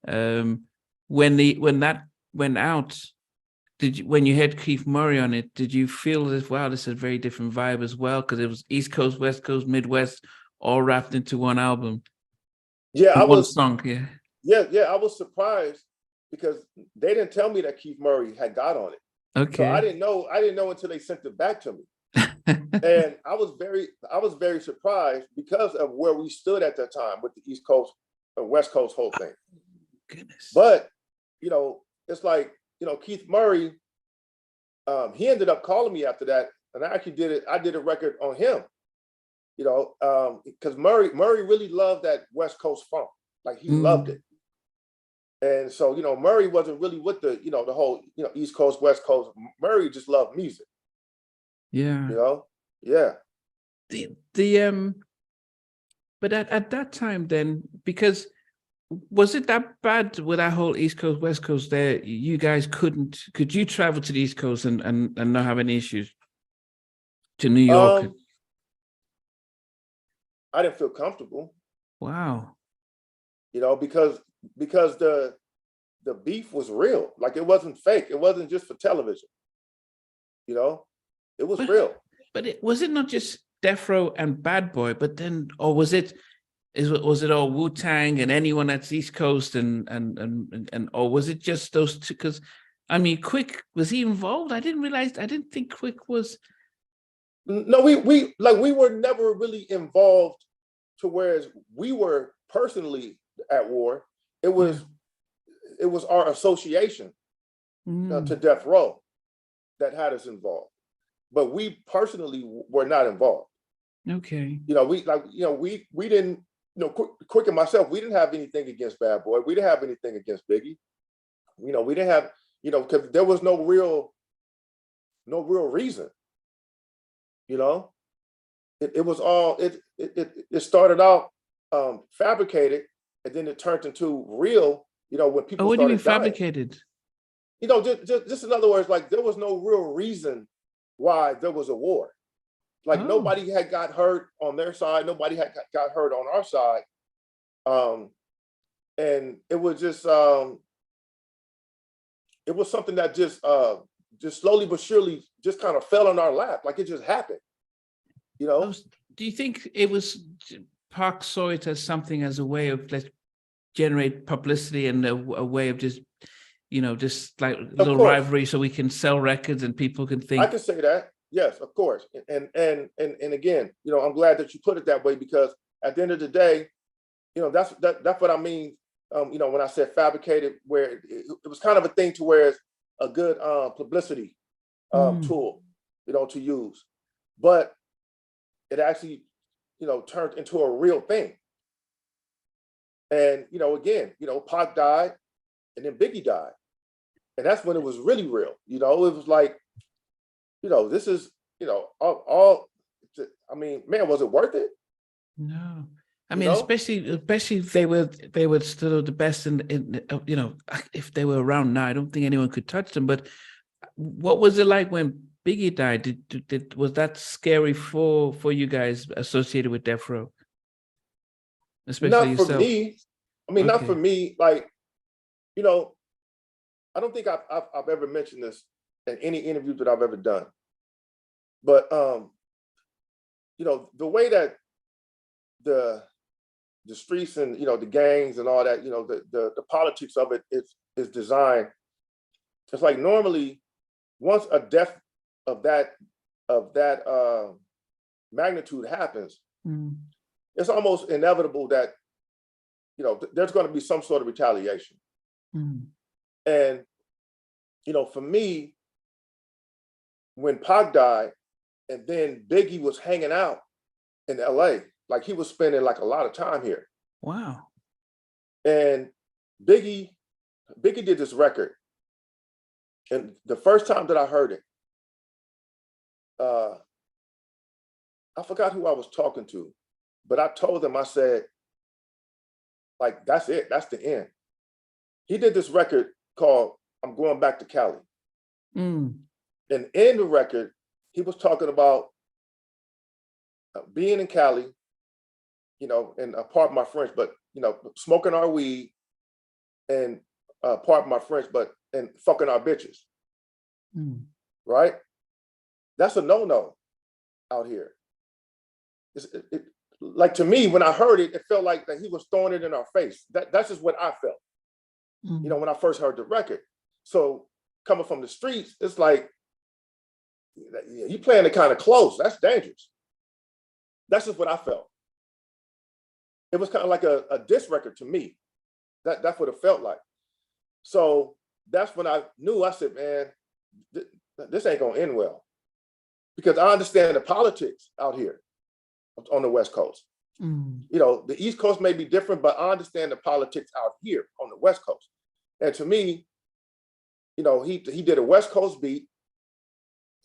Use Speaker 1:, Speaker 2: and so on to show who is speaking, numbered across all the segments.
Speaker 1: When that went out, when you had Keith Murray on it, did you feel as wow, this is a very different vibe as well? Because it was East Coast, West Coast, Midwest, all wrapped into one album.
Speaker 2: Yeah,
Speaker 1: one song.
Speaker 2: Yeah, I was surprised because they didn't tell me that Keith Murray had got on it.
Speaker 1: Okay.
Speaker 2: So I didn't know until they sent it back to me. And I was very surprised because of where we stood at that time with the East Coast and West Coast whole thing.
Speaker 1: Goodness.
Speaker 2: But, it's like, Keith Murray, he ended up calling me after that. And I did a record on him, because Murray really loved that West Coast funk. Like he loved it. And so, Murray wasn't really with the whole, East Coast, West Coast. Murray just loved music.
Speaker 1: Yeah.
Speaker 2: Yeah.
Speaker 1: But at that time then, because was it that bad with that whole East Coast, West Coast there? You guys could you travel to the East Coast and not have any issues to New York?
Speaker 2: I didn't feel comfortable.
Speaker 1: Wow.
Speaker 2: Because the beef was real. Like it wasn't fake. It wasn't just for television. It was real. But
Speaker 1: was it not just Death Row and Bad Boy, but then, or was it all Wu-Tang and anyone that's East Coast and or was it just those two? Because I mean, Quick, was he involved? I didn't think Quick was.
Speaker 2: No, we were never really involved to whereas we were personally at war. It was our association to Death Row that had us involved. But we personally were not involved.
Speaker 1: Okay.
Speaker 2: We didn't, Quick and myself, we didn't have anything against Bad Boy. We didn't have anything against Biggie. We didn't have, because there was no real reason. It was all, it started out fabricated, and then it turned into real, when people
Speaker 1: what do you mean
Speaker 2: dying.
Speaker 1: Fabricated?
Speaker 2: Just in other words, like there was no real reason why there was a war. Like nobody had got hurt on their side. Nobody had got hurt on our side. And it was just, it was something that just slowly but surely just kind of fell in our lap. Like it just happened, Do
Speaker 1: you think it was Pac saw it as something, as a way of let's generate publicity and a way of just, just like a little rivalry so we can sell records and people can think.
Speaker 2: I can say that. Yes, of course. And again, I'm glad that you put it that way, because at the end of the day, that's what I mean. When I said fabricated, where it was kind of a thing to where it's a good publicity tool, to use. But it actually, turned into a real thing. And, again, Pac died and then Biggie died. And that's when it was really real. It was like, this is, all, I mean, man, was it worth it?
Speaker 1: No. I mean, especially if they were still the best in if they were around now, I don't think anyone could touch them. But what was it like when Biggie died? Was that scary for you guys associated with Death Row? Especially
Speaker 2: not
Speaker 1: yourself?
Speaker 2: For me. I mean, not for me. Like, I don't think I've ever mentioned this in any interview that I've ever done. But the way that the streets and the gangs and all that, the politics of it is designed. It's like normally once a death of that magnitude happens, it's almost inevitable that there's going to be some sort of retaliation. And for me, when Pac died, and then Biggie was hanging out in LA, like he was spending like a lot of time here.
Speaker 1: Wow.
Speaker 2: And Biggie did this record. And the first time that I heard it, I forgot who I was talking to, but I told them, I said, like, that's it, that's the end. He did this record called I'm Going Back to Cali. And in the record, he was talking about being in Cali, and pardon my French, but, smoking our weed, and pardon my French, and fucking our bitches, right? That's a no-no out here. Like, to me, when I heard it, it felt like that he was throwing it in our face. That's just what I felt, you know, when I first heard the record. So coming from the streets, it's like, you playing it kind of close. That's dangerous. That's just what I felt. It was kind of like a diss record to me. That's what it felt like. So that's when I knew. I said, man, this ain't gonna end well, because I understand the politics out here on the West Coast. You know, the East Coast may be different, but I understand the politics out here on the West Coast. And to me, you know, he did a West Coast beat.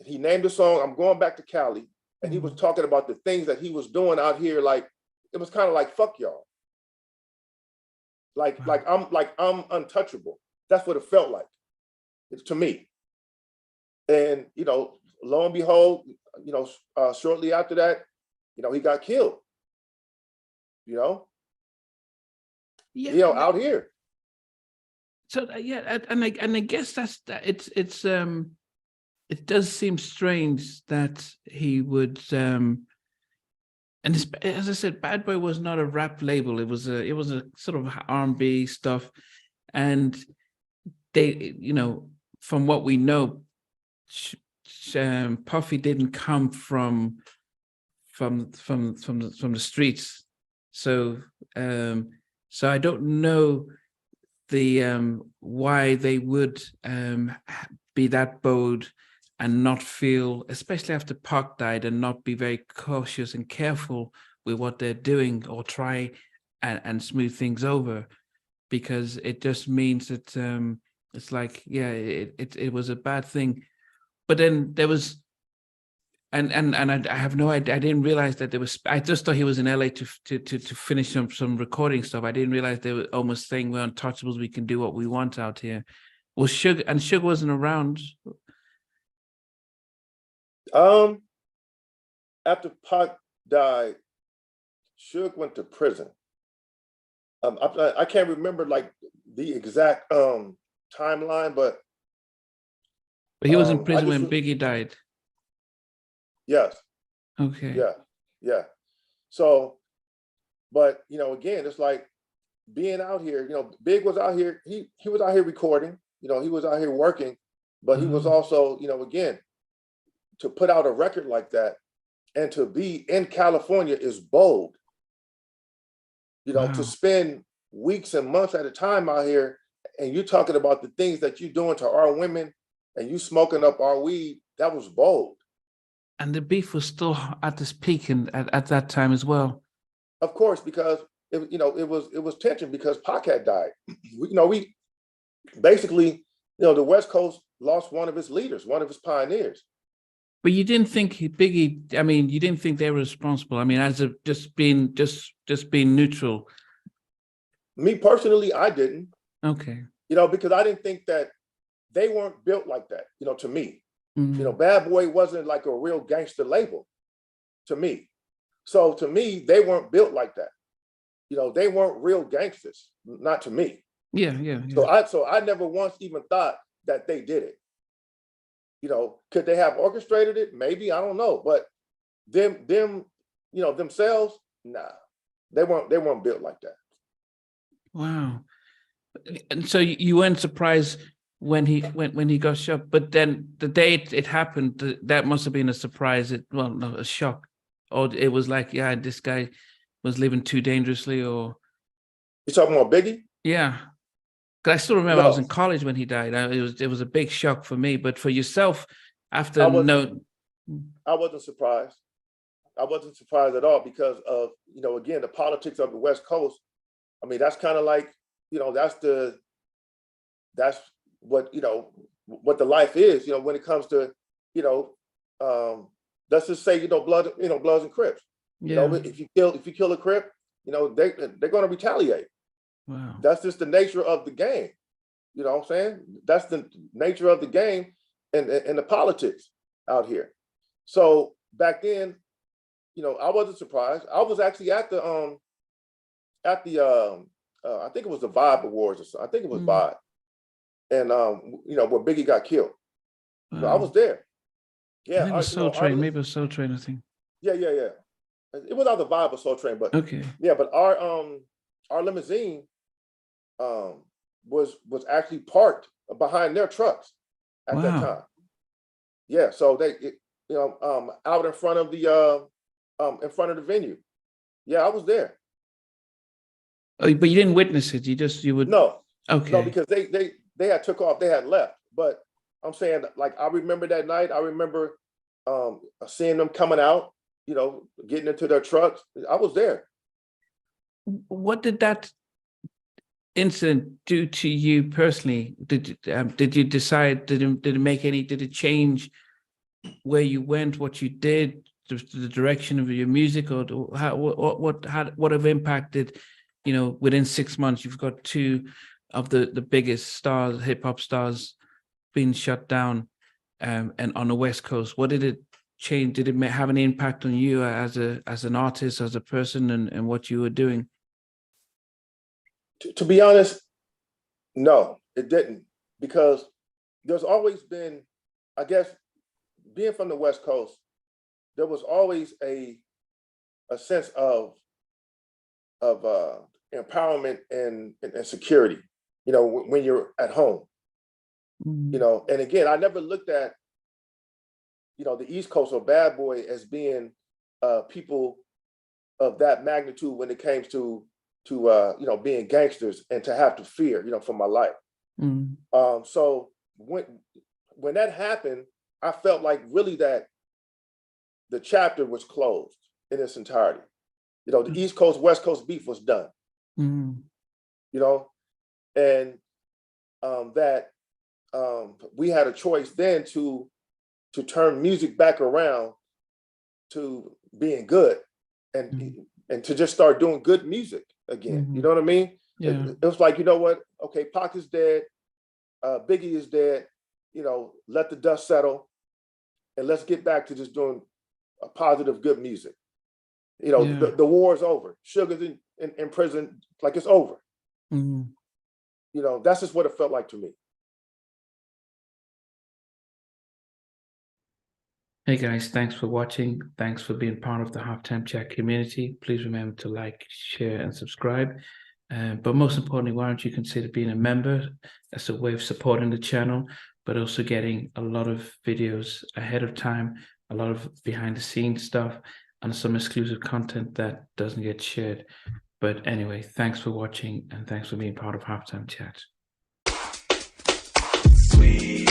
Speaker 2: He named the song "I'm Going Back to Cali," and he was talking about the things that he was doing out here. Like, it was kind of like, fuck y'all. Like I'm untouchable. That's what it felt like, to me. And, you know, lo and behold, you know, shortly after that, you know, he got killed. You know, out here.
Speaker 1: So yeah, and I guess it does seem strange that he would and as I said, Bad Boy was not a rap label. It was a sort of R&B stuff, and they, you know, from what we know, Puffy didn't come from the streets, so I don't know the why they would be that bold and not feel, especially after Pac died, and not be very cautious and careful with what they're doing, or try and smooth things over, because it just means that it's like, yeah, it was a bad thing. But then there was, and I have no idea. I didn't realize that there was. I just thought he was in LA to finish some recording stuff. I didn't realize they were almost saying we're untouchables. We can do what we want out here. Well, Suge wasn't around.
Speaker 2: After Pac died, Suge went to prison. I can't remember like the exact timeline, but
Speaker 1: he was in prison when Biggie died.
Speaker 2: Yes.
Speaker 1: Okay.
Speaker 2: Yeah. So, but, you know, again, it's like being out here. You know, Big was out here. He was out here recording. You know, he was out here working, but he was also, you know, again, to put out a record like that and to be in California is bold. You know, to spend weeks and months at a time out here, and you talking about the things that you're doing to our women, and you smoking up our weed, that was bold.
Speaker 1: And the beef was still at this peak at that time as well.
Speaker 2: Of course, because it was tension because Pac had died. We basically, the West Coast lost one of its leaders, one of its pioneers.
Speaker 1: But you didn't think Biggie? I mean, you didn't think they were responsible? I mean, as of just being neutral.
Speaker 2: Me personally, I didn't.
Speaker 1: Okay.
Speaker 2: Because I didn't think that they weren't built like that. To me, Bad Boy wasn't like a real gangster label to me. So to me, they weren't built like that. They weren't real gangsters, not to me.
Speaker 1: Yeah.
Speaker 2: So I never once even thought that they did it. Could they have orchestrated it? Maybe, I don't know. But them, themselves, nah, they weren't built like that.
Speaker 1: Wow. And so you weren't surprised when he got shot, but then the day it happened, that must have been a surprise. A shock, or it was like, yeah, this guy was living too dangerously, or.
Speaker 2: You talking about Biggie?
Speaker 1: Yeah. Because I still remember I was in college when he died. It was a big shock for me, but for yourself, after
Speaker 2: I wasn't surprised. I wasn't surprised at all because of, again, the politics of the West Coast. I mean, that's kind of like, that's what, what the life is, when it comes to, let's just say, Bloods and Crips.
Speaker 1: Yeah.
Speaker 2: If you kill a Crip, they're going to retaliate.
Speaker 1: Wow.
Speaker 2: That's just the nature of the game. You know what I'm saying? That's the nature of the game and the politics out here. So back then, I wasn't surprised. I was actually at the I think it was the Vibe Awards or something. I think it was Vibe. And, you know, where Biggie got killed. So I was there. Yeah.
Speaker 1: I think it was Soul Train. Maybe it was Soul Train, I think.
Speaker 2: Yeah. It was either Vibe or Soul Train, but
Speaker 1: okay.
Speaker 2: Yeah, but our limousine was actually parked behind their trucks at that time. Yeah, so out in front of the venue. Yeah, I was there.
Speaker 1: Oh, but you didn't witness it. You would
Speaker 2: No.
Speaker 1: Okay.
Speaker 2: No, because they had took off. They had left. But I'm saying, like, I remember that night. I remember seeing them coming out. You know, getting into their trucks. I was there.
Speaker 1: What did that incident do to you personally? Did you decide? Did it change where you went, what you did, the direction of your music, or what have impacted? You know, within 6 months, you've got two of the biggest stars, hip hop stars, being shut down, and on the West Coast. What did it change? Did it have an impact on you as an artist, as a person, and what you were doing?
Speaker 2: To be honest, no, it didn't, because there's always been, I guess, being from the West Coast, there was always a sense of empowerment and security, you know, when you're at home. You know, and again, I never looked at, you know, the East Coast or Bad Boy as being people of that magnitude when it came to you know, being gangsters and to have to fear, you know, for my life. So when that happened, I felt like really that the chapter was closed in its entirety. You know, the East Coast, West Coast beef was done. You know, and that we had a choice then to turn music back around to being good and to just start doing good music again. You know what I mean?
Speaker 1: Yeah.
Speaker 2: It was like, you know what? Okay, Pac is dead. Biggie is dead. You know, let the dust settle, and let's get back to just doing a positive, good music. You know, the war is over. Sugar's in prison, like it's over. You know, that's just what it felt like to me.
Speaker 1: Hey guys, thanks for watching. Thanks for being part of the Halftime Chat community. Please remember to like, share, and subscribe. But most importantly, why don't you consider being a member? That's a way of supporting the channel, but also getting a lot of videos ahead of time, a lot of behind the scenes stuff, and some exclusive content that doesn't get shared. But anyway, thanks for watching, and thanks for being part of Halftime Chat. Sweet.